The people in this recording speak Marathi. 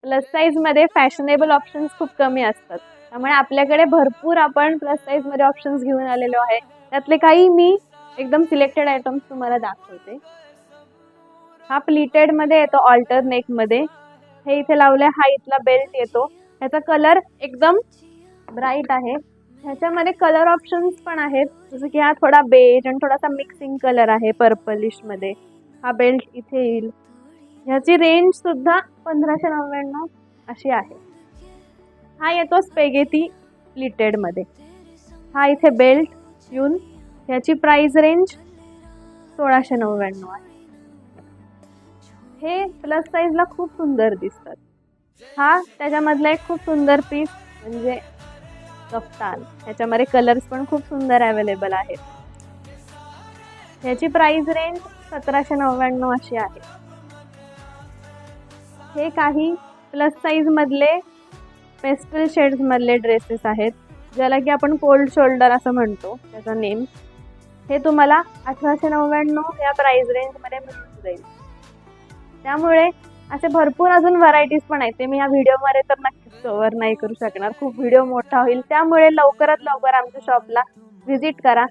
प्लस साईज मध्ये फॅशनेबल ऑप्शन्स खूप कमी असतात, त्यामुळे आपल्याकडे भरपूर आपण प्लस साईज मध्ये ऑप्शन्स घेऊन आलेलो आहे. त्यातले काही मी एकदम सिलेक्टेड आयटम्स तुम्हाला दाखवते. हा प्लीटेड मध्ये येतो ऑल्टर नेक मध्ये. हे इथे लावले, हा इथला बेल्ट येतो. ह्याचा कलर एकदम ब्राईट आहे. ह्याच्यामध्ये कलर ऑप्शन्स पण आहेत, जसं की हा थोडा बेज आणि थोडासा मिक्सिंग कलर आहे पर्पलिश मध्ये. हा बेल्ट इथे येईल. ह्याची रेंज सुद्धा 1599 अशी आहे. हा येतो स्पेगेटी प्लीटेड मध्ये. हा इथे बेल्ट येऊन ह्याची प्राइस रेंज 1699 आहे. हे प्लस साईजला खूप सुंदर दिसतात. हा त्याच्यामधला एक खूप सुंदर पीस म्हणजे कफ्तान. ह्याच्यामध्ये कलर्स पण खूप सुंदर अवेलेबल आहेत. ह्याची प्राइस रेंज 1799 अशी आहे. हे काही प्लस साईज मधले पेस्टल शेड्स मधले ड्रेसेस आहेत, ज्याला की आपण कोल्ड शोल्डर असं म्हणतो त्याचा नेम. हे तुम्हाला 1899 या प्राइस रेंज मध्ये मिळून जाईल. त्यामुळे असे भरपूर अजून व्हरायटीज पण आहेत, ते मी या व्हिडिओमध्ये तर नक्कीच कव्हर नाही करू शकणार, खूप व्हिडिओ मोठा होईल. त्यामुळे लवकरात लवकर आमच्या शॉपला व्हिजिट करा.